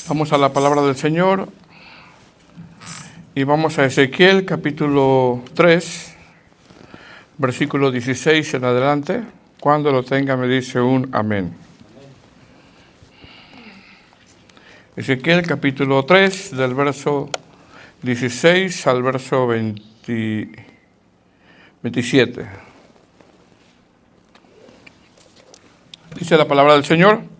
Vamos a la palabra del Señor y vamos a Ezequiel capítulo 3, versículo 16 en adelante. Cuando lo tenga me dice un amén. Ezequiel capítulo 3 del verso 16 al verso 27. Dice la palabra del Señor.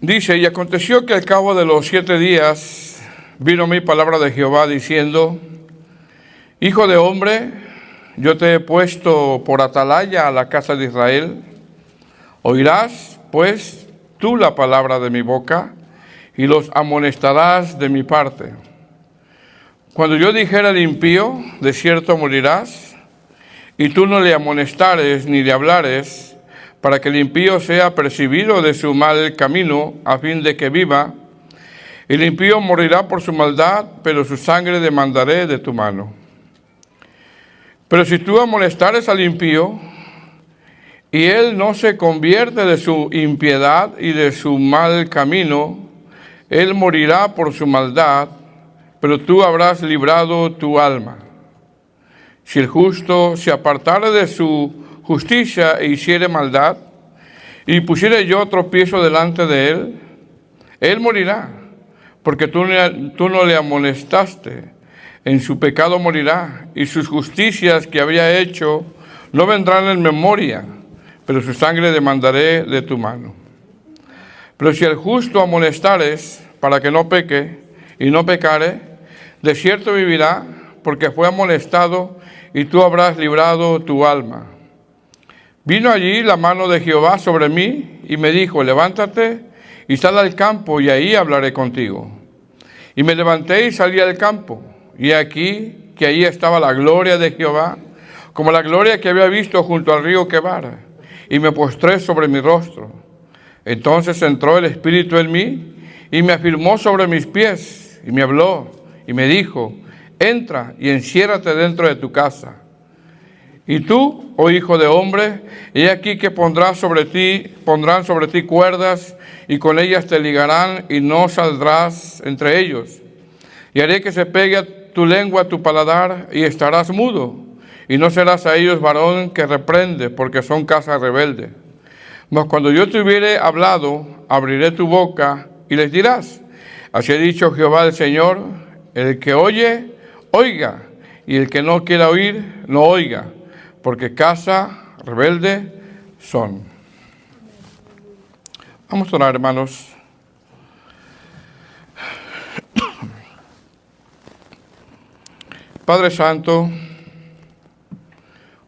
Dice, y aconteció que al cabo de los 7 días vino mi palabra de Jehová diciendo, Hijo de hombre, yo te he puesto por atalaya a la casa de Israel. Oirás, pues, tú la palabra de mi boca y los amonestarás de mi parte. Cuando yo dijera al impío, de cierto morirás, y tú no le amonestares ni le hablares, para que el impío sea percibido de su mal camino, a fin de que viva. El impío morirá por su maldad, pero su sangre demandaré de tu mano. Pero si tú amonestares al impío, y él no se convierte de su impiedad y de su mal camino, él morirá por su maldad, pero tú habrás librado tu alma. Si el justo se apartare de su justicia e hiciere maldad, y pusiere yo tropiezo delante de él, él morirá, porque tú no le amonestaste. En su pecado morirá, y sus justicias que había hecho no vendrán en memoria, pero su sangre demandaré de tu mano. Pero si el justo amonestares para que no peque, y no pecare, de cierto vivirá, porque fue amonestado, y tú habrás librado tu alma. Vino allí la mano de Jehová sobre mí, y me dijo, levántate, y sal al campo, y ahí hablaré contigo. Y me levanté y salí al campo, y aquí que allí estaba la gloria de Jehová, como la gloria que había visto junto al río Quebar, y me postré sobre mi rostro. Entonces entró el Espíritu en mí, y me afirmó sobre mis pies, y me habló, y me dijo, entra y enciérrate dentro de tu casa. Y tú, oh hijo de hombre, he aquí que pondrán sobre ti cuerdas, y con ellas te ligarán, y no saldrás entre ellos. Y haré que se pegue tu lengua a tu paladar, y estarás mudo, y no serás a ellos varón que reprende, porque son casa rebelde. Mas cuando yo te hubiere hablado, abriré tu boca, y les dirás, así ha dicho Jehová el Señor, el que oye, oiga, y el que no quiera oír, no oiga, porque casa rebelde son. Vamos a orar, hermanos. Padre Santo,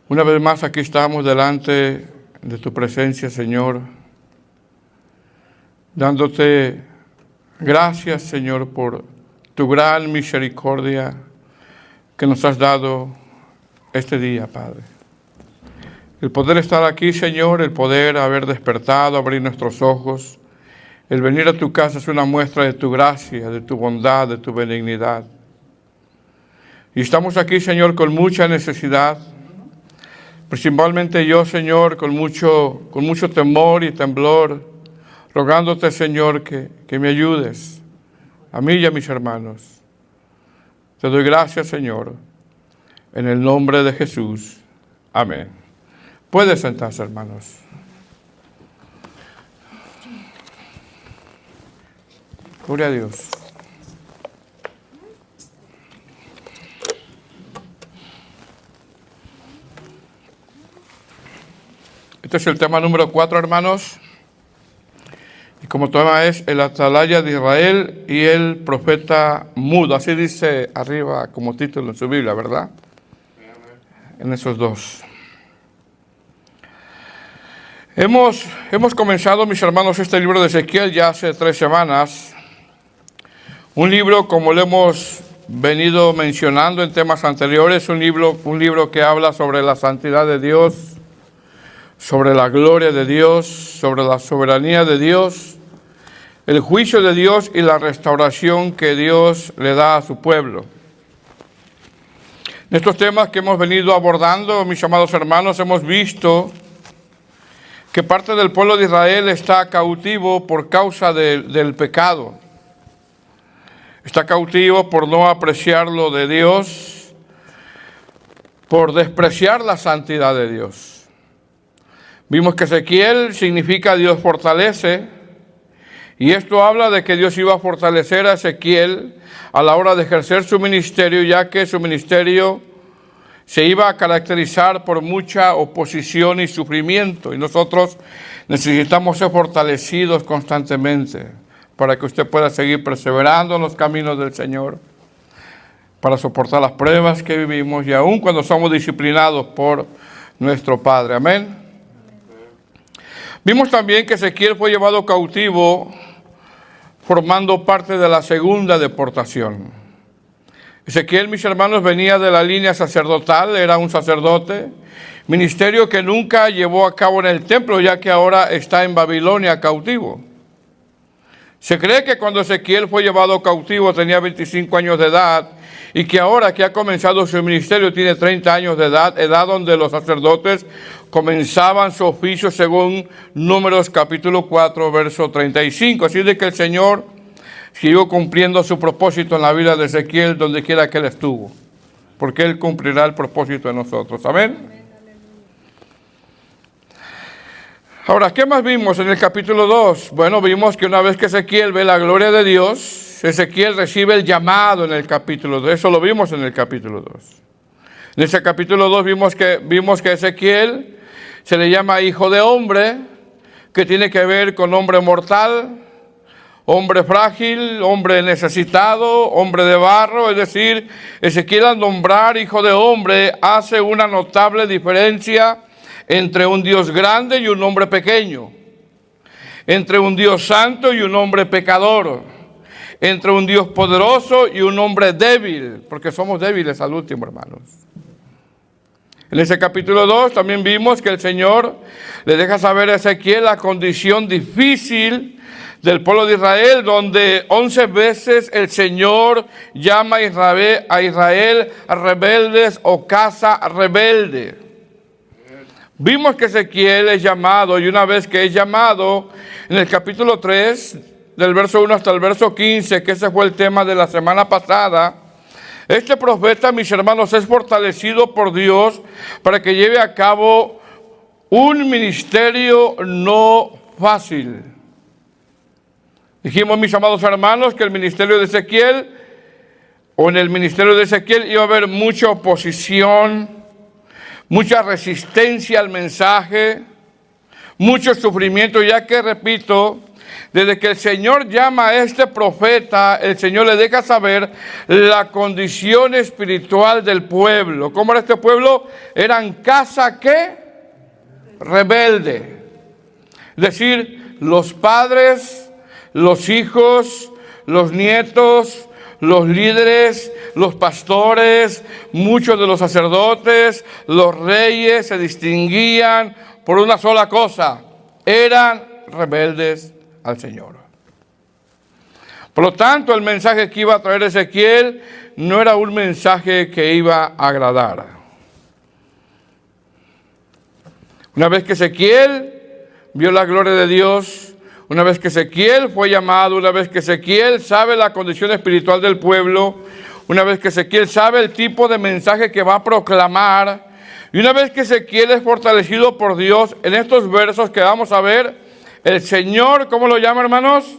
una vez más aquí estamos delante de tu presencia, Señor, dándote gracias, Señor, por tu gran misericordia que nos has dado este día, Padre. El poder estar aquí, Señor, el poder haber despertado, abrir nuestros ojos, el venir a tu casa es una muestra de tu gracia, de tu bondad, de tu benignidad. Y estamos aquí, Señor, con mucha necesidad, principalmente yo, Señor, con mucho temor y temblor, rogándote, Señor, que me ayudes, a mí y a mis hermanos. Te doy gracias, Señor, en el nombre de Jesús. Amén. Puede sentarse, hermanos. Gloria a Dios. Este es el tema número 4, hermanos. Y como tema es el atalaya de Israel y el profeta mudo. Así dice arriba como título en su Biblia, ¿verdad? En esos dos. Hemos comenzado, mis hermanos, este libro de Ezequiel ya hace 3 semanas. Un libro, como lo hemos venido mencionando en temas anteriores, un libro que habla sobre la santidad de Dios, sobre la gloria de Dios, sobre la soberanía de Dios, el juicio de Dios y la restauración que Dios le da a su pueblo. En estos temas que hemos venido abordando, mis amados hermanos, hemos visto que parte del pueblo de Israel está cautivo por causa del pecado. Está cautivo por no apreciar lo de Dios, por despreciar la santidad de Dios. Vimos que Ezequiel significa Dios fortalece, y esto habla de que Dios iba a fortalecer a Ezequiel a la hora de ejercer su ministerio, ya que su ministerio se iba a caracterizar por mucha oposición y sufrimiento, y nosotros necesitamos ser fortalecidos constantemente para que usted pueda seguir perseverando en los caminos del Señor, para soportar las pruebas que vivimos y aún cuando somos disciplinados por nuestro Padre. Amén. Vimos también que Ezequiel fue llevado cautivo formando parte de la segunda deportación. Ezequiel, mis hermanos, venía de la línea sacerdotal, era un sacerdote, ministerio que nunca llevó a cabo en el templo, ya que ahora está en Babilonia cautivo. Se cree que cuando Ezequiel fue llevado cautivo tenía 25 años de edad y que ahora que ha comenzado su ministerio tiene 30 años de edad, edad donde los sacerdotes comenzaban su oficio según Números capítulo 4, verso 35. Así de que el Señor siguió cumpliendo su propósito en la vida de Ezequiel donde quiera que él estuvo, porque él cumplirá el propósito de nosotros. Amén. Ahora, ¿qué más vimos en el capítulo 2? Bueno, vimos que una vez que Ezequiel ve la gloria de Dios, Ezequiel recibe el llamado en el capítulo 2. Eso lo vimos en el capítulo 2. En ese capítulo 2 vimos que Ezequiel se le llama hijo de hombre, que tiene que ver con hombre mortal, hombre frágil, hombre necesitado, hombre de barro. Es decir, Ezequiel al nombrar hijo de hombre hace una notable diferencia entre un Dios grande y un hombre pequeño, entre un Dios santo y un hombre pecador, entre un Dios poderoso y un hombre débil, porque somos débiles al último, hermanos. En ese capítulo 2 también vimos que el Señor le deja saber a Ezequiel la condición difícil del pueblo de Israel, donde 11 veces el Señor llama a Israel rebeldes o casa rebelde. Vimos que Ezequiel es llamado, y una vez que es llamado, en el capítulo 3, del verso 1 hasta el verso 15, que ese fue el tema de la semana pasada, este profeta, mis hermanos, es fortalecido por Dios para que lleve a cabo un ministerio no fácil. Dijimos, mis amados hermanos, que el ministerio de Ezequiel, o en el ministerio de Ezequiel, iba a haber mucha oposición, mucha resistencia al mensaje, mucho sufrimiento, ya que, repito, desde que el Señor llama a este profeta, el Señor le deja saber la condición espiritual del pueblo. ¿Cómo era este pueblo? Eran casa, ¿qué? Rebelde. Es decir, los padres, los hijos, los nietos, los líderes, los pastores, muchos de los sacerdotes, los reyes se distinguían por una sola cosa: eran rebeldes al Señor. Por lo tanto, el mensaje que iba a traer Ezequiel no era un mensaje que iba a agradar. Una vez que Ezequiel vio la gloria de Dios, una vez que Ezequiel fue llamado, una vez que Ezequiel sabe la condición espiritual del pueblo, una vez que Ezequiel sabe el tipo de mensaje que va a proclamar, y una vez que Ezequiel es fortalecido por Dios, en estos versos que vamos a ver, el Señor, ¿cómo lo llama, hermanos?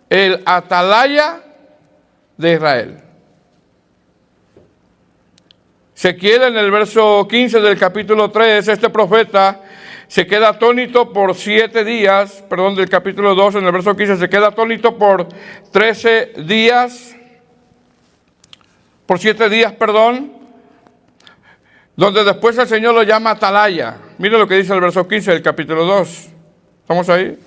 El atalaya de Israel. Ezequiel, en el verso 15 del capítulo 3, este profeta se queda atónito por 7 días, del capítulo 2, en el verso 15, se queda atónito por 13 días, por 7 días, donde después el Señor lo llama atalaya. Miren lo que dice el verso 15 del capítulo 2. ¿Estamos ahí?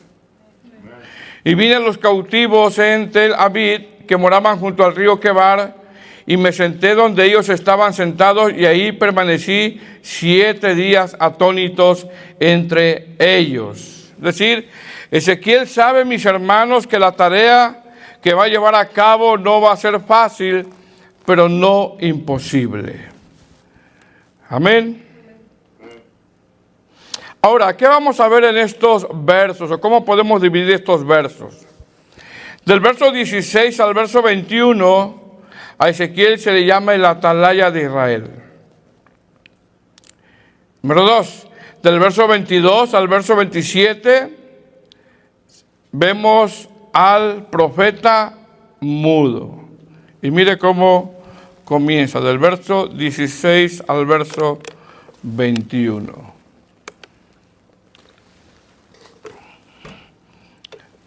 Y vinieron los cautivos en Tel Abid, que moraban junto al río Quebar, y me senté donde ellos estaban sentados, y ahí permanecí 7 días atónitos entre ellos. Es decir, Ezequiel sabe, mis hermanos, que la tarea que va a llevar a cabo no va a ser fácil, pero no imposible. Amén. Ahora, ¿qué vamos a ver en estos versos? ¿O cómo podemos dividir estos versos? Del verso 16 al verso 21, a Ezequiel se le llama el atalaya de Israel. Número 2, del verso 22 al verso 27, vemos al profeta mudo. Y mire cómo comienza, del verso 16 al verso 21.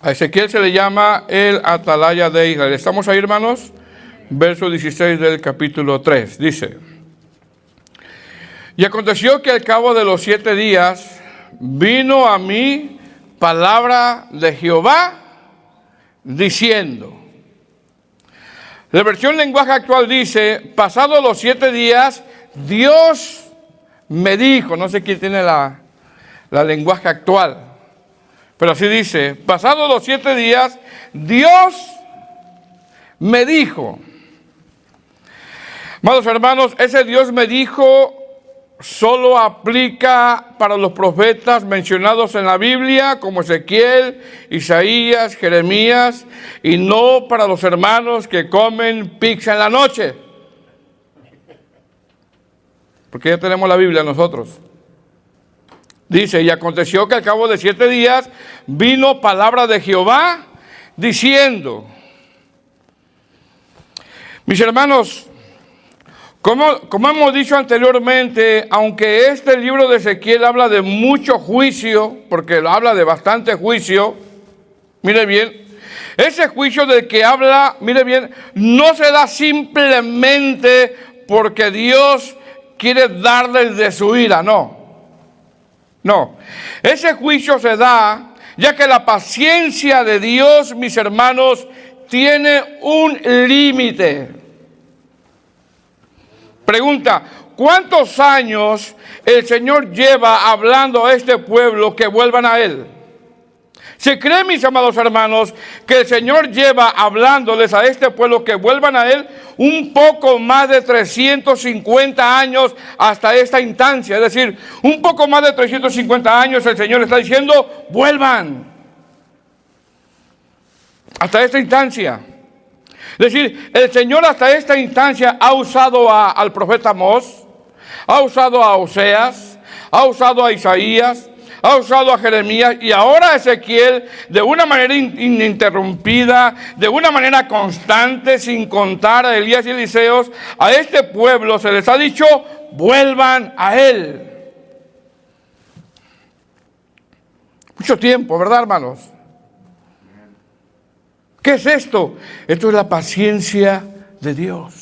A Ezequiel se le llama el atalaya de Israel. ¿Estamos ahí, hermanos? Verso 16 del capítulo 3. Dice: Y aconteció que al cabo de los 7 días vino a mí palabra de Jehová diciendo. La versión lenguaje actual dice: pasados los 7 días, Dios me dijo. No sé quién tiene la lenguaje actual, pero así dice: pasados los 7 días, Dios me dijo. Amados hermanos, ese Dios me dijo solo aplica para los profetas mencionados en la Biblia, como Ezequiel, Isaías, Jeremías, y no para los hermanos que comen pizza en la noche. Porque ya tenemos la Biblia nosotros. Dice: y aconteció que al cabo de 7 días vino palabra de Jehová diciendo. Mis hermanos, como hemos dicho anteriormente, aunque este libro de Ezequiel habla de mucho juicio, porque habla de bastante juicio, mire bien, ese juicio del que habla, mire bien, no se da simplemente porque Dios quiere darles de su ira, no. No, ese juicio se da ya que la paciencia de Dios, mis hermanos, tiene un límite. Pregunta: ¿cuántos años el Señor lleva hablando a este pueblo que vuelvan a Él? ¿Se cree, mis amados hermanos, que el Señor lleva hablándoles a este pueblo que vuelvan a Él un poco más de 350 años hasta esta instancia? Es decir, un poco más de 350 años el Señor está diciendo: vuelvan. Hasta esta instancia. Es decir, el Señor hasta esta instancia ha usado al profeta Amós, ha usado a Oseas, ha usado a Isaías, ha usado a Jeremías y ahora a Ezequiel de una manera ininterrumpida, de una manera constante, sin contar a Elías y Eliseos. A este pueblo se les ha dicho: vuelvan a Él. Mucho tiempo, ¿verdad, hermanos? ¿Qué es esto? Esto es la paciencia de Dios.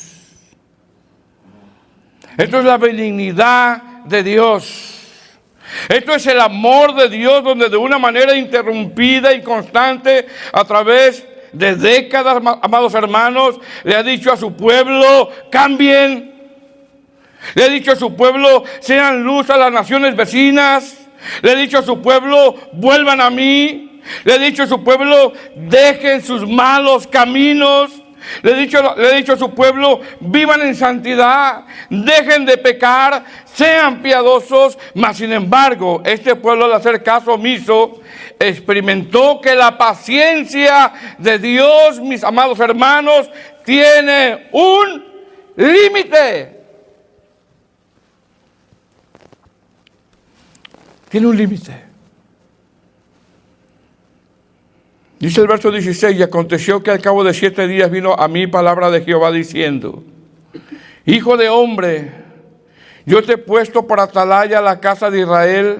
Esto es la benignidad de Dios. Esto es el amor de Dios, donde de una manera interrumpida y constante, a través de décadas, amados hermanos, le ha dicho a su pueblo: cambien. Le ha dicho a su pueblo: sean luz a las naciones vecinas. Le ha dicho a su pueblo: vuelvan a mí. Le ha dicho a su pueblo: dejen sus malos caminos. Le he dicho a su pueblo: vivan en santidad, dejen de pecar, sean piadosos. Mas sin embargo, este pueblo, al hacer caso omiso, experimentó que la paciencia de Dios, mis amados hermanos, tiene un límite. Tiene un límite. Dice el verso 16: y aconteció que al cabo de 7 días vino a mí palabra de Jehová diciendo: hijo de hombre, yo te he puesto por atalaya a la casa de Israel.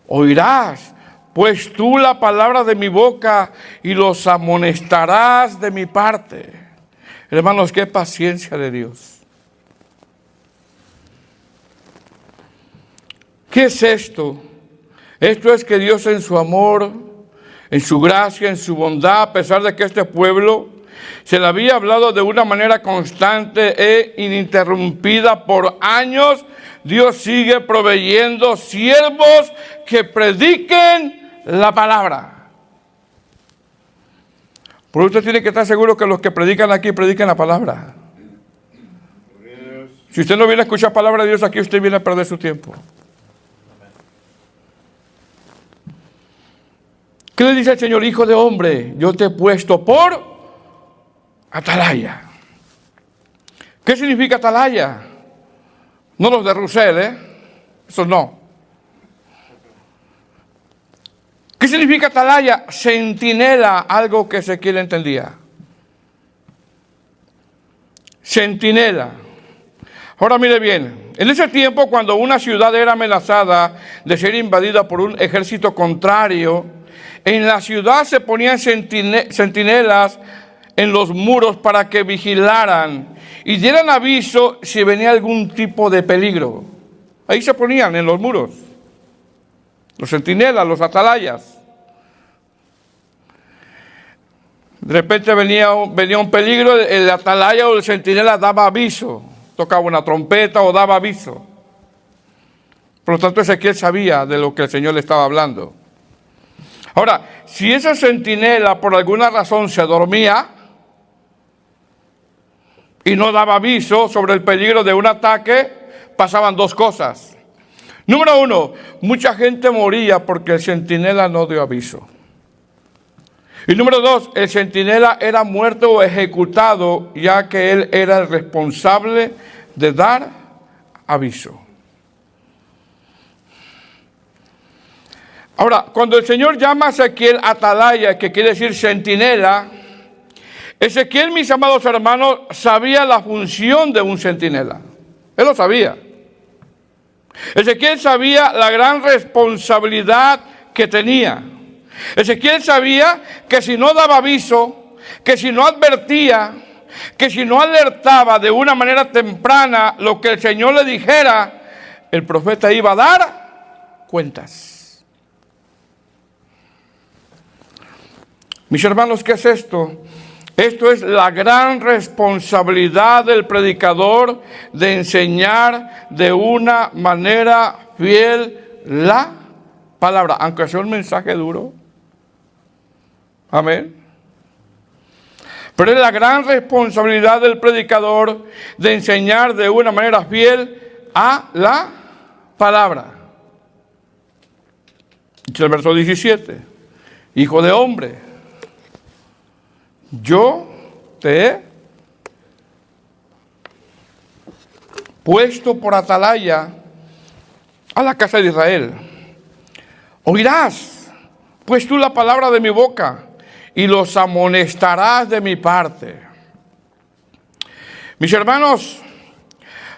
Oirás pues tú la palabra de mi boca y los amonestarás de mi parte. Hermanos, qué paciencia de Dios. ¿Qué es esto? Esto es que Dios, en su amor, en su gracia, en su bondad, a pesar de que este pueblo se le había hablado de una manera constante e ininterrumpida por años, Dios sigue proveyendo siervos que prediquen la palabra. Por usted tiene que estar seguro que los que predican aquí predican la palabra. Si usted no viene a escuchar palabra de Dios aquí, usted viene a perder su tiempo. ¿Qué le dice el Señor? Hijo de hombre, yo te he puesto por atalaya. ¿Qué significa atalaya? No los de Rusell, Eso no. ¿Qué significa atalaya? Centinela, algo que Ezequiel entendía. Centinela. Ahora mire bien, en ese tiempo cuando una ciudad era amenazada de ser invadida por un ejército contrario, en la ciudad se ponían centinelas en los muros para que vigilaran y dieran aviso si venía algún tipo de peligro. Ahí se ponían en los muros, los centinelas, los atalayas. De repente venía un peligro, el atalaya o el centinela daba aviso, tocaba una trompeta o daba aviso. Por lo tanto, Ezequiel sabía de lo que el Señor le estaba hablando. Ahora, si esa centinela por alguna razón se dormía y no daba aviso sobre el peligro de un ataque, pasaban dos cosas. Número uno, mucha gente moría porque el centinela no dio aviso. Y número dos, el centinela era muerto o ejecutado, ya que él era el responsable de dar aviso. Ahora, cuando el Señor llama a Ezequiel atalaya, que quiere decir centinela, Ezequiel, mis amados hermanos, sabía la función de un centinela. Él lo sabía. Ezequiel sabía la gran responsabilidad que tenía. Ezequiel sabía que si no daba aviso, que si no advertía, que si no alertaba de una manera temprana lo que el Señor le dijera, el profeta iba a dar cuentas. Mis hermanos, ¿qué es esto? Esto es la gran responsabilidad del predicador de enseñar de una manera fiel la palabra, aunque sea un mensaje duro. Amén. Pero es la gran responsabilidad del predicador de enseñar de una manera fiel a la palabra. Dice el verso 17, hijo de hombre, yo te he puesto por atalaya a la casa de Israel. Oirás, pues tú la palabra de mi boca, y los amonestarás de mi parte. Mis hermanos,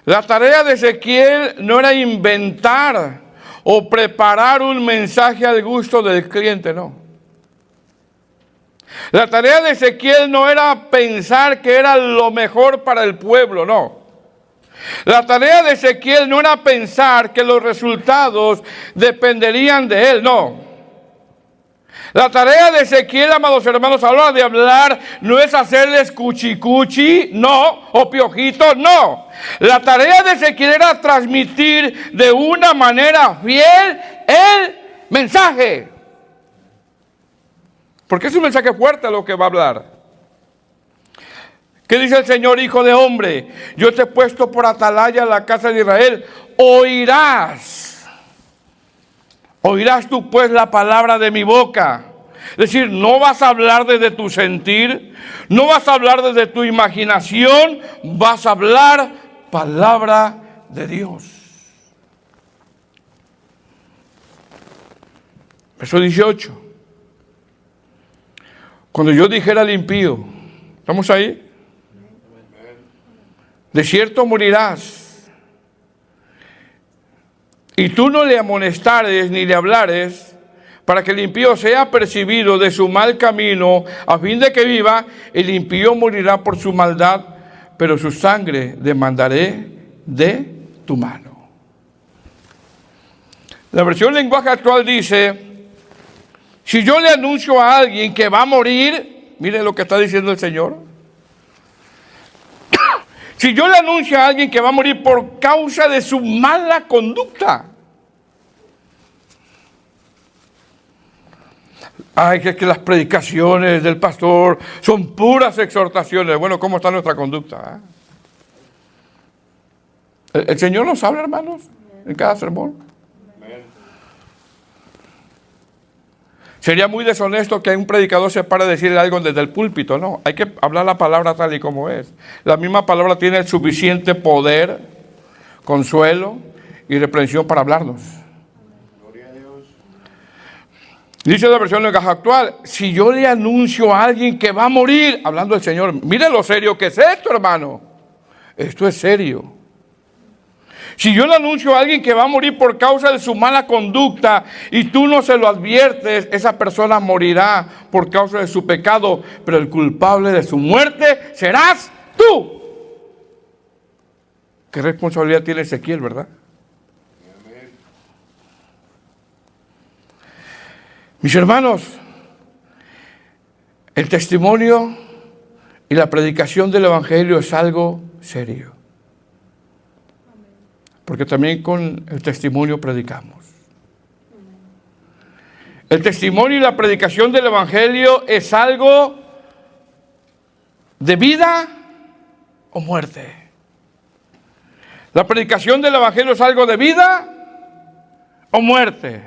la tarea de Ezequiel no era inventar o preparar un mensaje al gusto del cliente, no. La tarea de Ezequiel no era pensar que era lo mejor para el pueblo, no. La tarea de Ezequiel no era pensar que los resultados dependerían de él, no. La tarea de Ezequiel, amados hermanos, a la hora de hablar, no es hacerles cuchicuchi, no, o piojito, no. La tarea de Ezequiel era transmitir de una manera fiel el mensaje. Porque es un mensaje fuerte lo que va a hablar. ¿Qué dice el Señor, hijo de hombre? Yo te he puesto por atalaya a la casa de Israel. Oirás tú pues la palabra de mi boca. Es decir, no vas a hablar desde tu sentir, no vas a hablar desde tu imaginación, vas a hablar palabra de Dios. Verso 18. Cuando yo dijera al impío, ¿estamos ahí? De cierto morirás, y tú no le amonestares ni le hablares, para que el impío sea percibido de su mal camino, a fin de que viva. El impío morirá por su maldad, pero su sangre demandaré de tu mano. La versión lenguaje actual dice, si yo le anuncio a alguien que va a morir, mire lo que está diciendo el Señor. Si yo le anuncio a alguien que va a morir por causa de su mala conducta. Ay, que las predicaciones del pastor son puras exhortaciones. Bueno, ¿cómo está nuestra conducta? El Señor nos habla, hermanos, en cada sermón. Sería muy deshonesto que un predicador se pare a decirle algo desde el púlpito. No, hay que hablar la palabra tal y como es. La misma palabra tiene el suficiente poder, consuelo y reprensión para hablarnos. Gloria a Dios. Dice la versión lenguaje actual: si yo le anuncio a alguien que va a morir, hablando del Señor, mire lo serio que es esto, hermano. Esto es serio. Si yo le anuncio a alguien que va a morir por causa de su mala conducta y tú no se lo adviertes, esa persona morirá por causa de su pecado, pero el culpable de su muerte serás tú. ¿Qué responsabilidad tiene Ezequiel, verdad? Amén. Mis hermanos, el testimonio y la predicación del Evangelio es algo serio. Porque también con el testimonio predicamos. El testimonio y la predicación del Evangelio es algo de vida o muerte. La predicación del Evangelio es algo de vida o muerte.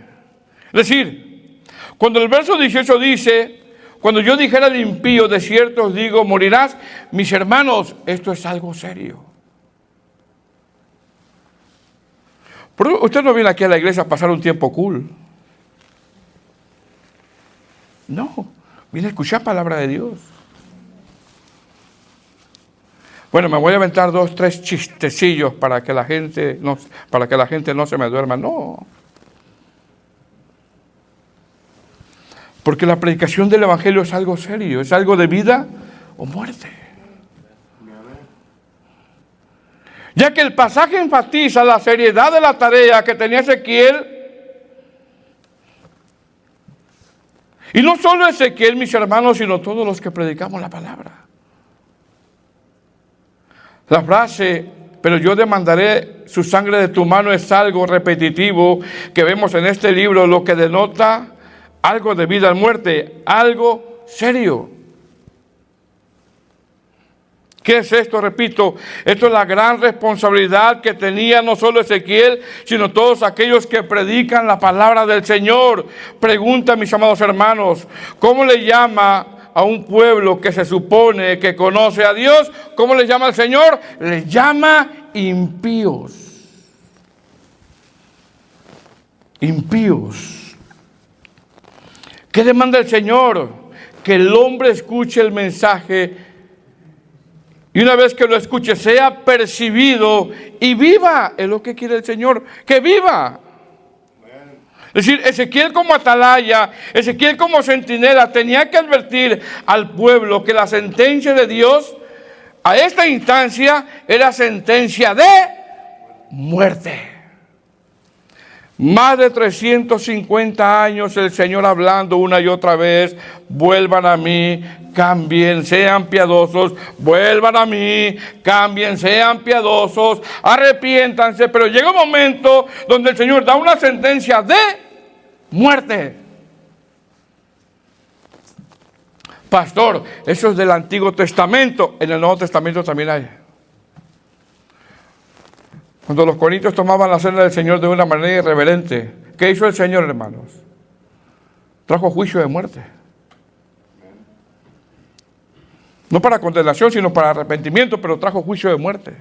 Es decir, cuando el verso 18 dice: cuando yo dijera al impío, de cierto os digo, morirás. Mis hermanos, esto es algo serio. Pero usted no viene aquí a la iglesia a pasar un tiempo cool. No, viene a escuchar palabra de Dios. Bueno, me voy a aventar 2, 3 chistecillos para que la gente no se me duerma. No. Porque la predicación del Evangelio es algo serio, es algo de vida o muerte. Ya que el pasaje enfatiza la seriedad de la tarea que tenía Ezequiel. Y no solo Ezequiel, mis hermanos, sino todos los que predicamos la palabra. La frase, pero yo demandaré su sangre de tu mano, es algo repetitivo que vemos en este libro, lo que denota algo de vida o muerte, algo serio. ¿Qué es esto? Repito, esto es la gran responsabilidad que tenía no solo Ezequiel, sino todos aquellos que predican la palabra del Señor. Pregunta, mis amados hermanos, ¿cómo le llama a un pueblo que se supone que conoce a Dios? ¿Cómo le llama al Señor? Le llama impíos. Impíos. ¿Qué demanda el Señor? Que el hombre escuche el mensaje y una vez que lo escuche, sea percibido y viva. Es lo que quiere el Señor, que viva. Es decir, Ezequiel como atalaya, Ezequiel como centinela, tenía que advertir al pueblo que la sentencia de Dios a esta instancia era sentencia de muerte. Más de 350 años el Señor hablando una y otra vez: vuelvan a mí, cambien, sean piadosos, vuelvan a mí, cambien, sean piadosos, arrepiéntanse. Pero llega un momento donde el Señor da una sentencia de muerte. Pastor, eso es del Antiguo Testamento. En el Nuevo Testamento también hay. Cuando los corintios tomaban la cena del Señor de una manera irreverente, ¿qué hizo el Señor, hermanos? Trajo juicio de muerte. No para condenación, sino para arrepentimiento, pero trajo juicio de muerte.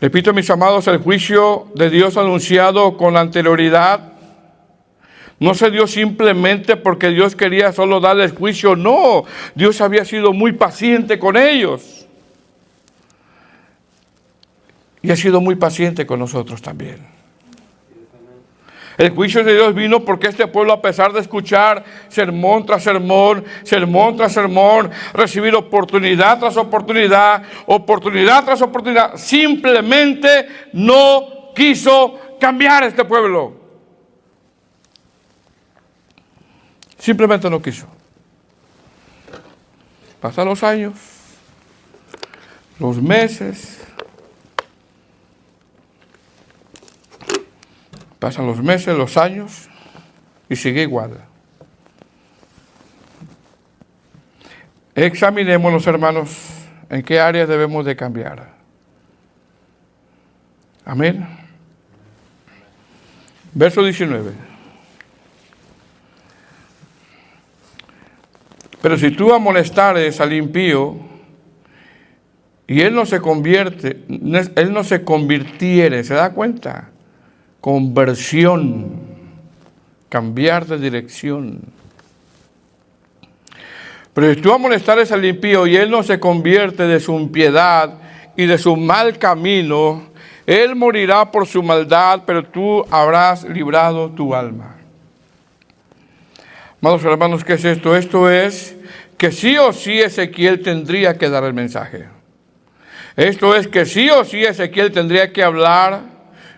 Repito, mis amados, el juicio de Dios anunciado con anterioridad no se dio simplemente porque Dios quería solo darles juicio. No, Dios había sido muy paciente con ellos. Y ha sido muy paciente con nosotros también. El juicio de Dios vino porque este pueblo, a pesar de escuchar sermón tras sermón, sermón tras sermón, recibir oportunidad tras oportunidad, oportunidad tras oportunidad, simplemente no quiso cambiar este pueblo. Simplemente no quiso. Pasan los años, los meses, pasan los meses, los años, y sigue igual. Examinémonos, hermanos, en qué áreas debemos de cambiar. Amén. Verso 19. Pero si tú amonestares al impío, y él no se convirtiere, ¿se da cuenta? Conversión, cambiar de dirección. Pero si tú amonestares al impío y él no se convierte de su impiedad y de su mal camino, él morirá por su maldad, pero tú habrás librado tu alma. Amados hermanos, ¿qué es esto? Esto es que sí o sí Ezequiel tendría que dar el mensaje. Esto es que sí o sí Ezequiel tendría que hablar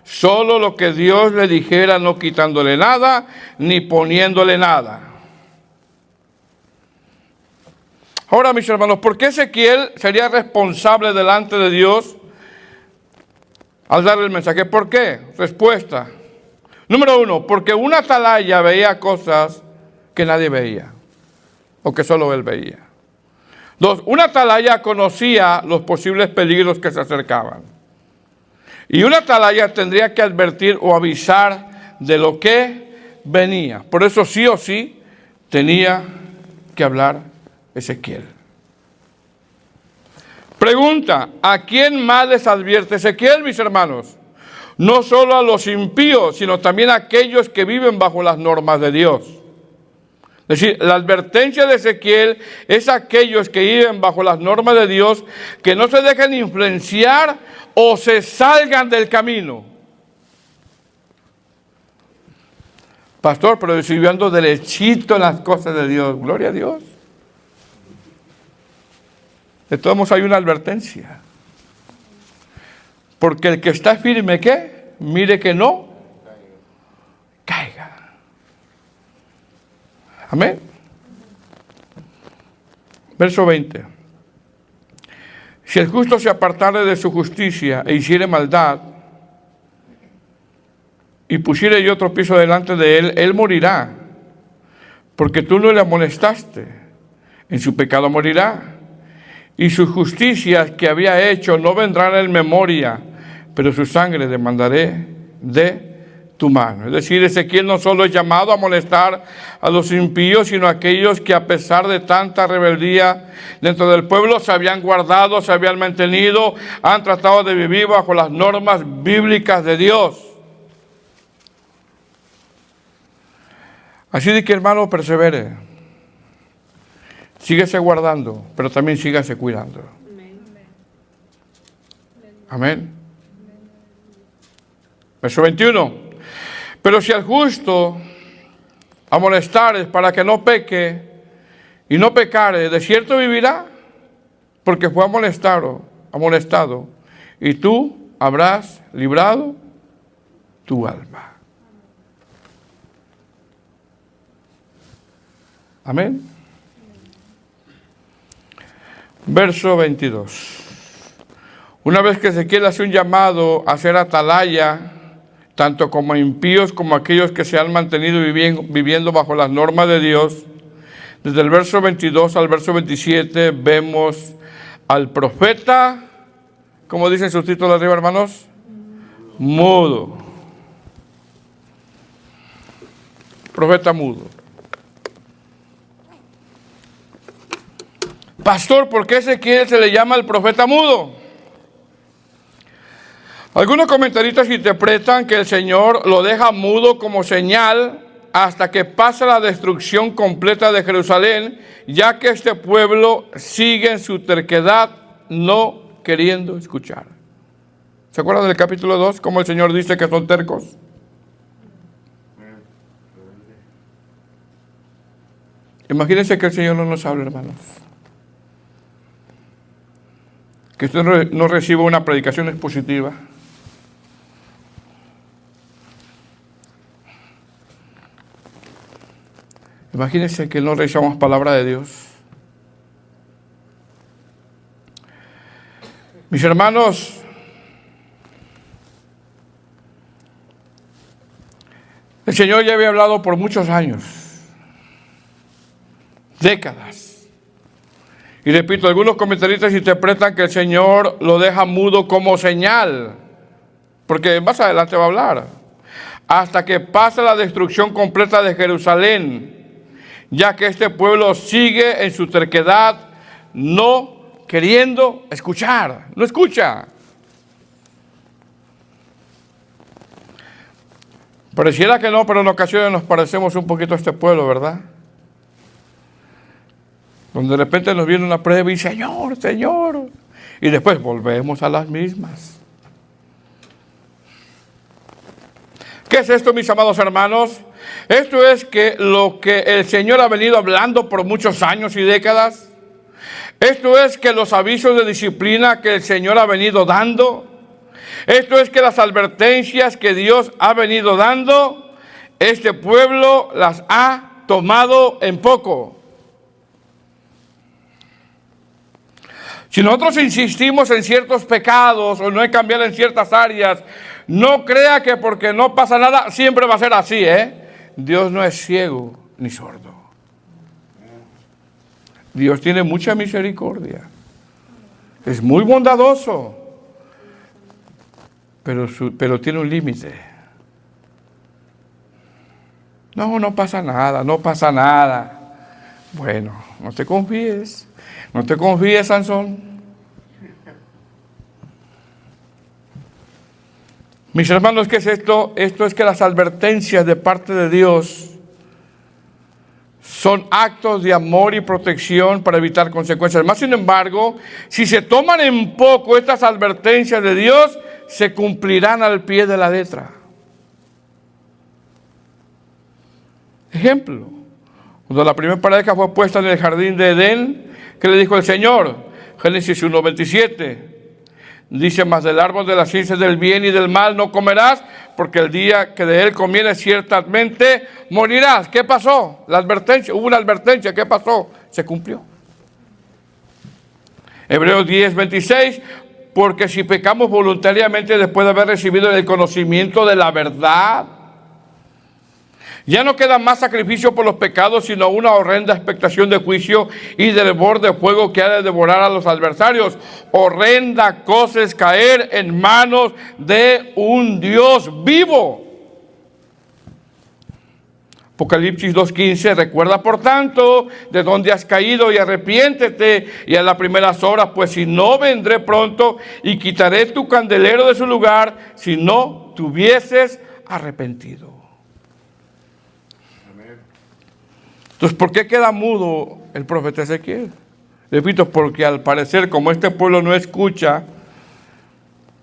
solo lo que Dios le dijera, no quitándole nada ni poniéndole nada. Ahora, mis hermanos, ¿por qué Ezequiel sería responsable delante de Dios al dar el mensaje? ¿Por qué? Respuesta. Número 1, porque una atalaya veía cosas que nadie veía, o que solo él veía. 2, una atalaya conocía los posibles peligros que se acercaban. Y una atalaya tendría que advertir o avisar de lo que venía. Por eso sí o sí tenía que hablar Ezequiel. Pregunta, ¿a quién más les advierte Ezequiel, mis hermanos? No solo a los impíos, sino también a aquellos que viven bajo las normas de Dios. Es decir, la advertencia de Ezequiel es a aquellos que viven bajo las normas de Dios, que no se dejen influenciar o se salgan del camino. Pastor, pero estoy viendo derechito en las cosas de Dios. Gloria a Dios. De todos modos hay una advertencia. Porque el que está firme, ¿qué? Mire que no caiga. Amén. Verso 20. Si el justo se apartare de su justicia e hiciere maldad, y pusiere yo tropiezo delante de él, él morirá, porque tú no le amonestaste, en su pecado morirá. Y sus justicias que había hecho no vendrán en memoria, pero su sangre demandaré de tu mano. Es decir, Ezequiel no solo es llamado a amonestar a los impíos, sino a aquellos que a pesar de tanta rebeldía dentro del pueblo se habían guardado, se habían mantenido, han tratado de vivir bajo las normas bíblicas de Dios. Así de que, hermano, persevere. Síguese guardando, pero también sígase cuidando. Amén. Verso 21. Pero si al justo amonestares para que no peque y no pecare, de cierto vivirá, porque fue amonestado, y tú habrás librado tu alma. Amén. Verso 22. Una vez que Ezequiel hace un llamado a ser atalaya, tanto como impíos como aquellos que se han mantenido viviendo bajo las normas de Dios, desde el verso 22 al verso 27 vemos al profeta, ¿cómo dice su título arriba, hermanos? Mudo. Profeta mudo. Pastor, ¿por qué Ezequiel se le llama el profeta mudo? Algunos comentaristas interpretan que el Señor lo deja mudo como señal hasta que pasa la destrucción completa de Jerusalén, ya que este pueblo sigue en su terquedad, no queriendo escuchar. ¿Se acuerdan del capítulo 2? Cómo el Señor dice que son tercos. Imagínense que el Señor no nos hable, hermanos. Que usted no reciba una predicación expositiva. Imagínense que no recibamos palabra de Dios. Mis hermanos, el Señor ya había hablado por muchos años, décadas. Y repito, algunos comentaristas interpretan que el Señor lo deja mudo como señal porque más adelante va a hablar, hasta que pase la destrucción completa de Jerusalén, ya que este pueblo sigue en su terquedad, no queriendo escuchar, no escucha. Pareciera que no, pero en ocasiones nos parecemos un poquito a este pueblo, ¿verdad? Donde de repente nos viene una prueba y Señor, Señor, y después volvemos a las mismas. ¿Qué es esto, mis amados hermanos? Esto es que lo que el Señor ha venido hablando por muchos años y décadas. Esto es que los avisos de disciplina que el Señor ha venido dando. Esto es que las advertencias que Dios ha venido dando, este pueblo las ha tomado en poco. Si nosotros insistimos en ciertos pecados o no hay que cambiar en ciertas áreas, no crea que porque no pasa nada siempre va a ser así, Dios no es ciego ni sordo. Dios tiene mucha misericordia. Es muy bondadoso, pero tiene un límite. No pasa nada, no pasa nada. Bueno, no te confíes. No te confíes, Sansón. Mis hermanos, ¿qué es esto? Esto es que las advertencias de parte de Dios son actos de amor y protección para evitar consecuencias. Más sin embargo, si se toman en poco estas advertencias de Dios, se cumplirán al pie de la letra. Ejemplo, cuando la primera pareja fue puesta en el jardín de Edén, ¿qué le dijo el Señor? Génesis 1:27. Dice, mas del árbol de la ciencia del bien y del mal no comerás, porque el día que de él comieres ciertamente morirás. ¿Qué pasó? La advertencia, hubo una advertencia, ¿qué pasó? Se cumplió. Hebreos 10:26, porque si pecamos voluntariamente después de haber recibido el conocimiento de la verdad, ya no queda más sacrificio por los pecados, sino una horrenda expectación de juicio y del borde de fuego que ha de devorar a los adversarios. Horrenda cosa es caer en manos de un Dios vivo. Apocalipsis 2:15, recuerda por tanto de dónde has caído y arrepiéntete y a las primeras horas, pues si no vendré pronto y quitaré tu candelero de su lugar si no te hubieses arrepentido. Entonces, ¿por qué queda mudo el profeta Ezequiel? Repito, porque al parecer, como este pueblo no escucha,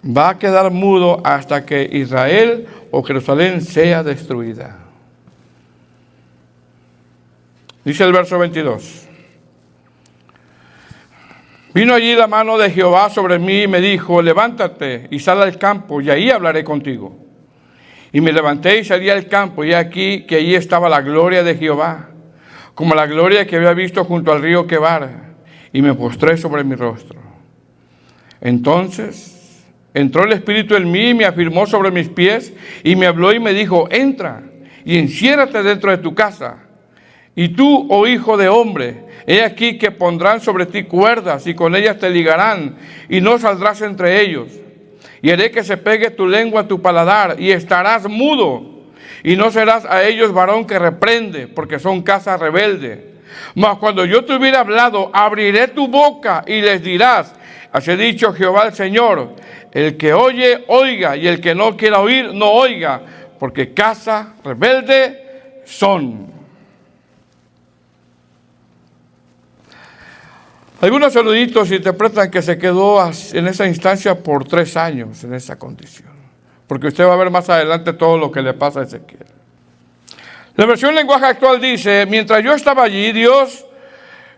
va a quedar mudo hasta que Israel o Jerusalén sea destruida. Dice el verso 22. Vino allí la mano de Jehová sobre mí y me dijo, levántate y sal al campo y ahí hablaré contigo. Y me levanté y salí al campo y aquí que allí estaba la gloria de Jehová, como la gloria que había visto junto al río Quebar, y me postré sobre mi rostro. Entonces entró el Espíritu en mí y me afirmó sobre mis pies, y me habló y me dijo, entra y enciérrate dentro de tu casa. Y tú, oh hijo de hombre, he aquí que pondrán sobre ti cuerdas, y con ellas te ligarán, y no saldrás entre ellos. Y haré que se pegue tu lengua a tu paladar, y estarás mudo. Y no serás a ellos varón que reprende, porque son casa rebelde. Mas cuando yo te hubiera hablado, abriré tu boca y les dirás, así ha dicho Jehová el Señor, el que oye, oiga, y el que no quiera oír, no oiga, porque casa rebelde son. Algunos eruditos interpretan que se quedó en esa instancia por 3 años, en esa condición. Porque usted va a ver más adelante todo lo que le pasa a Ezequiel. La versión lenguaje actual dice, mientras yo estaba allí, Dios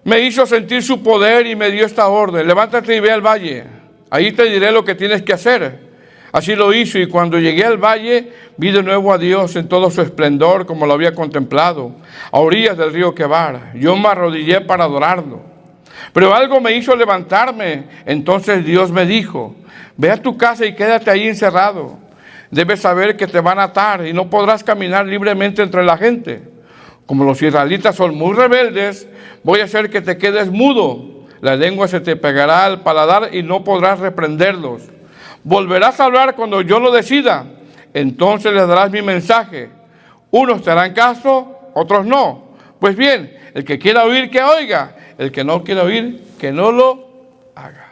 me hizo sentir su poder y me dio esta orden, levántate y ve al valle, ahí te diré lo que tienes que hacer. Así lo hizo, y cuando llegué al valle, vi de nuevo a Dios en todo su esplendor, como lo había contemplado, a orillas del río Quebar. Yo me arrodillé para adorarlo. Pero algo me hizo levantarme, entonces Dios me dijo, ve a tu casa y quédate ahí encerrado. Debes saber que te van a atar y no podrás caminar libremente entre la gente. Como los israelitas son muy rebeldes, voy a hacer que te quedes mudo. La lengua se te pegará al paladar y no podrás reprenderlos. volverás a hablar cuando yo lo decida. Entonces les darás mi mensaje. Unos te harán caso, otros no. Pues bien, el que quiera oír, que oiga. El que no quiera oír, que no lo haga.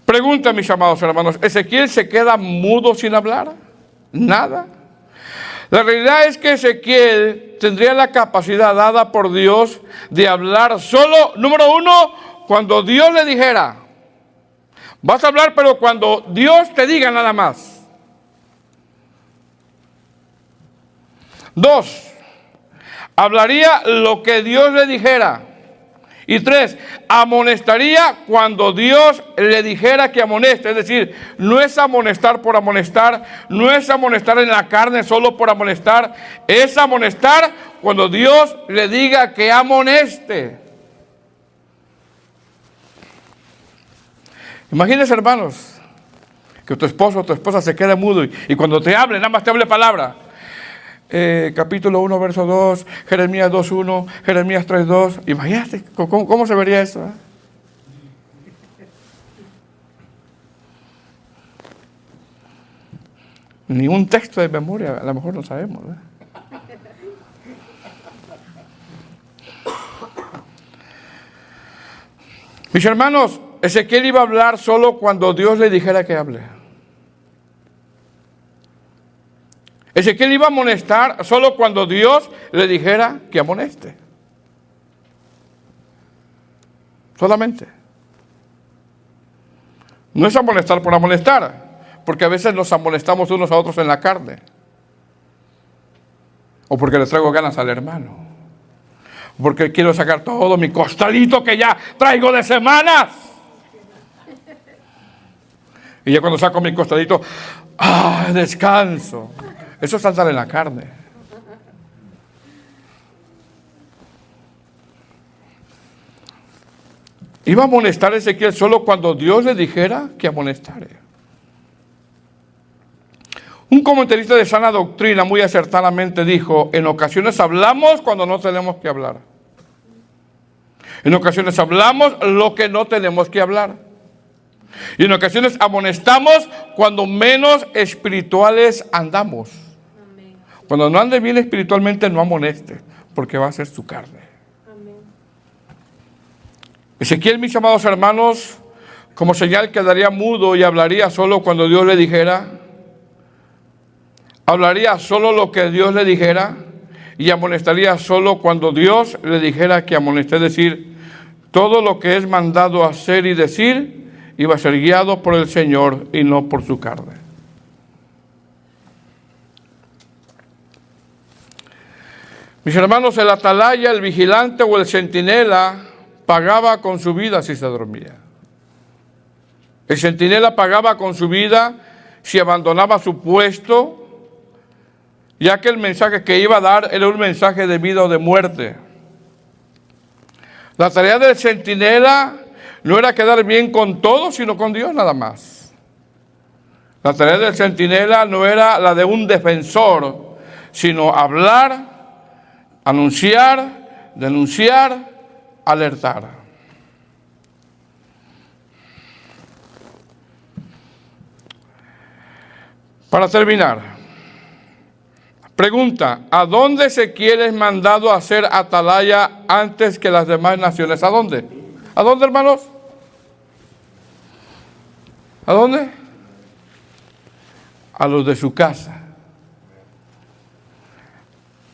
Pregunta, mis amados hermanos, ¿Ezequiel se queda mudo sin hablar? Nada. La realidad es que Ezequiel tendría la capacidad dada por Dios de hablar solo, número uno, cuando Dios le dijera. Vas a hablar, pero cuando Dios te diga nada más. 2, hablaría lo que Dios le dijera. Y 3, amonestaría cuando Dios le dijera que amoneste. Es decir, no es amonestar por amonestar, no es amonestar en la carne solo por amonestar, es amonestar cuando Dios le diga que amoneste. Imagínense, hermanos, que tu esposo o tu esposa se quede mudo y cuando te hable, nada más te hable palabra. Capítulo 1, verso 2, Jeremías 2:1, Jeremías 3:2. Imagínate, ¿cómo se vería eso? Ni un texto de memoria, a lo mejor no sabemos. Mis hermanos, Ezequiel iba a hablar solo cuando Dios le dijera que hable. Ezequiel iba a amonestar solo cuando Dios le dijera que amoneste. Solamente. No es amonestar por amonestar, porque a veces nos amonestamos unos a otros en la carne. O porque le traigo ganas al hermano. Porque quiero sacar todo mi costalito que ya traigo de semanas. Y ya cuando saco mi costalito, descanso. Eso es saltar en la carne. Iba a amonestar a Ezequiel solo cuando Dios le dijera que amonestare. Un comentarista de sana doctrina muy acertadamente dijo, en ocasiones hablamos cuando no tenemos que hablar. En ocasiones hablamos lo que no tenemos que hablar. Y en ocasiones amonestamos cuando menos espirituales andamos. Cuando no ande bien espiritualmente, no amoneste, porque va a ser su carne. Amén. Ezequiel, mis amados hermanos, como señal quedaría mudo y hablaría solo cuando Dios le dijera. Hablaría solo lo que Dios le dijera y amonestaría solo cuando Dios le dijera que amoneste. Es decir, todo lo que es mandado hacer y decir iba a ser guiado por el Señor y no por su carne. Mis hermanos, el atalaya, el vigilante o el centinela pagaba con su vida si se dormía. El centinela pagaba con su vida si abandonaba su puesto, ya que el mensaje que iba a dar era un mensaje de vida o de muerte. La tarea del centinela no era quedar bien con todos, sino con Dios nada más. La tarea del centinela no era la de un defensor, sino hablar, anunciar, denunciar, alertar. Para terminar, pregunta, ¿a dónde Ezequiel es mandado a hacer atalaya antes que las demás naciones? ¿A dónde? ¿A dónde, hermanos? ¿A dónde? A los de su casa.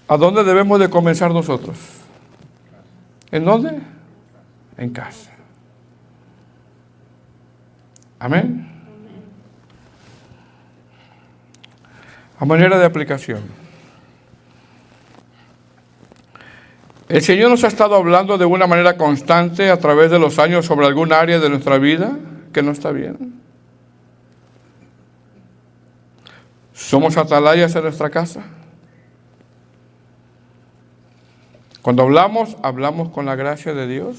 ¿A dónde debemos de comenzar nosotros? ¿En dónde? En casa. Amén. A manera de aplicación. El Señor nos ha estado hablando de una manera constante a través de los años sobre alguna área de nuestra vida que no está bien. ¿Somos atalayas en nuestra casa? Cuando hablamos, hablamos con la gracia de Dios.